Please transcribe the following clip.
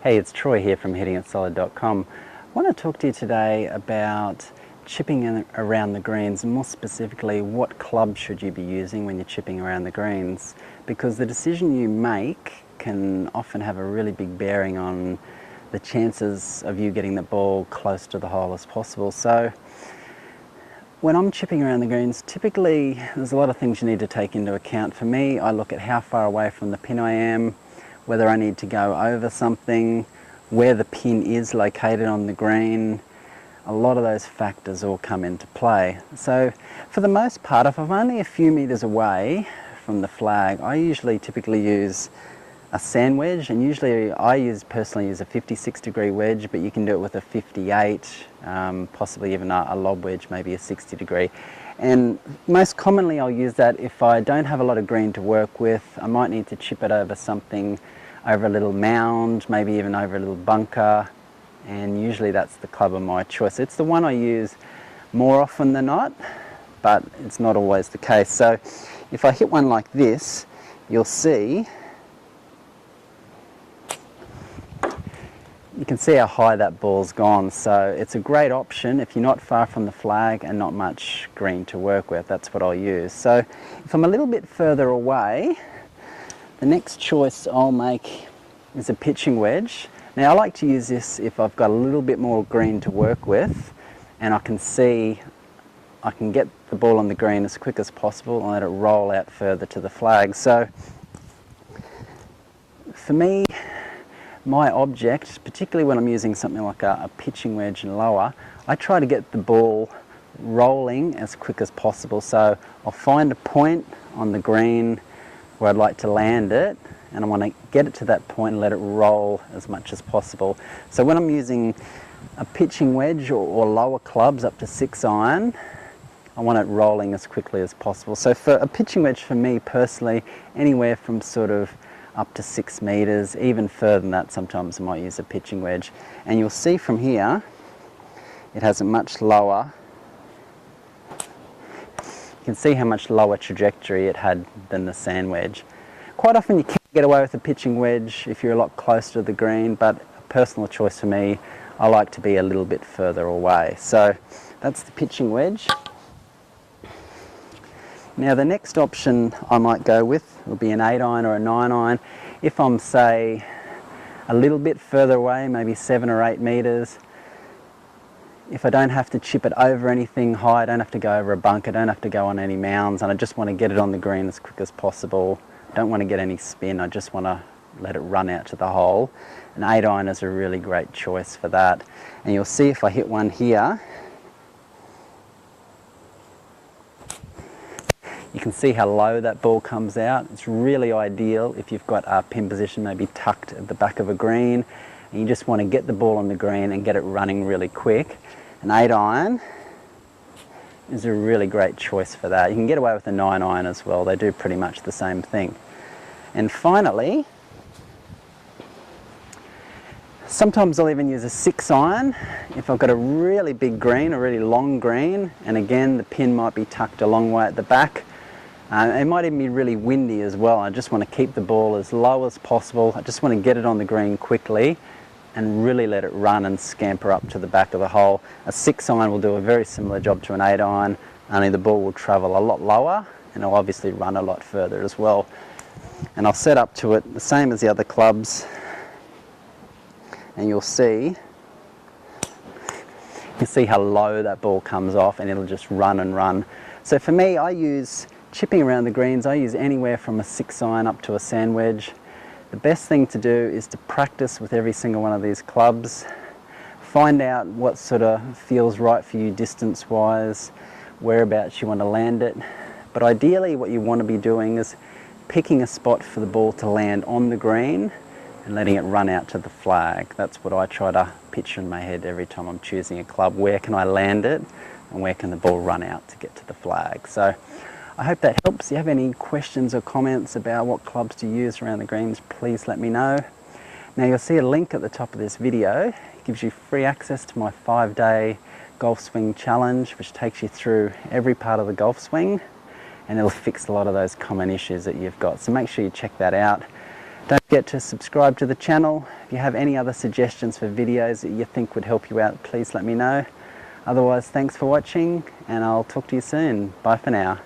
Hey, it's Troy here from hittingitsolid.com. I want to talk to you today about chipping around the greens, and more specifically, what club should you be using when you're chipping around the greens, because the decision you make can often have a really big bearing on the chances of you getting the ball close to the hole as possible. So when I'm chipping around the greens, typically there's a lot of things you need to take into account. For me, I look at how far away from the pin I am, whether I need to go over something, where the pin is located on the green. A lot of those factors all come into play. So for the most part, if I'm only a few meters away from the flag, I typically use a sand wedge, and usually I personally use a 56-degree wedge, but you can do it with a 58, possibly even a lob wedge, maybe a 60-degree. And most commonly I'll use that if I don't have a lot of green to work with. I might need to chip it over something, over a little mound, maybe even over a little bunker, and usually that's the club of my choice. It's the one I use more often than not, but it's not always the case. So if I hit one like this, you'll see, you can see how high that ball's gone. So it's a great option if you're not far from the flag and not much green to work with. That's what I'll use. So if I'm a little bit further away, the next choice I'll make is a pitching wedge. Now I like to use this if I've got a little bit more green to work with and I can see I can get the ball on the green as quick as possible and let it roll out further to the flag. So for me, my object, particularly when I'm using something like a pitching wedge and lower, I try to get the ball rolling as quick as possible. So I'll find a point on the green where I'd like to land it, and I want to get it to that point and let it roll as much as possible. So when I'm using a pitching wedge or lower clubs up to 6-iron, I want it rolling as quickly as possible. So for a pitching wedge, for me personally, anywhere from sort of up to 6 meters, even further than that, sometimes I might use a pitching wedge. And you'll see from here, it has a much lower, you can see how much lower trajectory it had than the sand wedge. Quite often you can get away with a pitching wedge if you're a lot closer to the green, but a personal choice for me, I like to be a little bit further away. So that's the pitching wedge. Now the next option I might go with will be an 8-iron or a 9-iron. If I'm, say, a little bit further away, maybe 7 or 8 meters, if I don't have to chip it over anything high, I don't have to go over a bunker, don't have to go on any mounds, and I just want to get it on the green as quick as possible, don't want to get any spin, I just want to let it run out to the hole, an 8-iron is a really great choice for that. And you'll see if I hit one here, you can see how low that ball comes out. It's really ideal if you've got a pin position maybe tucked at the back of a green and you just want to get the ball on the green and get it running really quick. An 8-iron is a really great choice for that. You can get away with a 9-iron as well. They do pretty much the same thing. And finally, sometimes I'll even use a 6-iron if I've got a really big green, a really long green, and again the pin might be tucked a long way at the back. It might even be really windy as well. I just want to keep the ball as low as possible. I just want to get it on the green quickly and really let it run and scamper up to the back of the hole. A 6-iron will do a very similar job to an 8-iron, only the ball will travel a lot lower and it'll obviously run a lot further as well. And I'll set up to it the same as the other clubs, and you'll see how low that ball comes off and it'll just run and run. So for me, I use chipping around the greens, I use anywhere from a 6-iron up to a sand wedge. The best thing to do is to practice with every single one of these clubs. Find out what sort of feels right for you distance wise, whereabouts you want to land it. But ideally what you want to be doing is picking a spot for the ball to land on the green and letting it run out to the flag. That's what I try to picture in my head every time I'm choosing a club. Where can I land it and where can the ball run out to get to the flag? So I hope that helps. If you have any questions or comments about what clubs to use around the greens, please let me know. Now you'll see a link at the top of this video. It gives you free access to my 5-day golf swing challenge, which takes you through every part of the golf swing, and it'll fix a lot of those common issues that you've got. So make sure you check that out. Don't forget to subscribe to the channel, If you have any other suggestions for videos that you think would help you out, please let me know. Otherwise, thanks for watching, and I'll talk to you soon. Bye for now.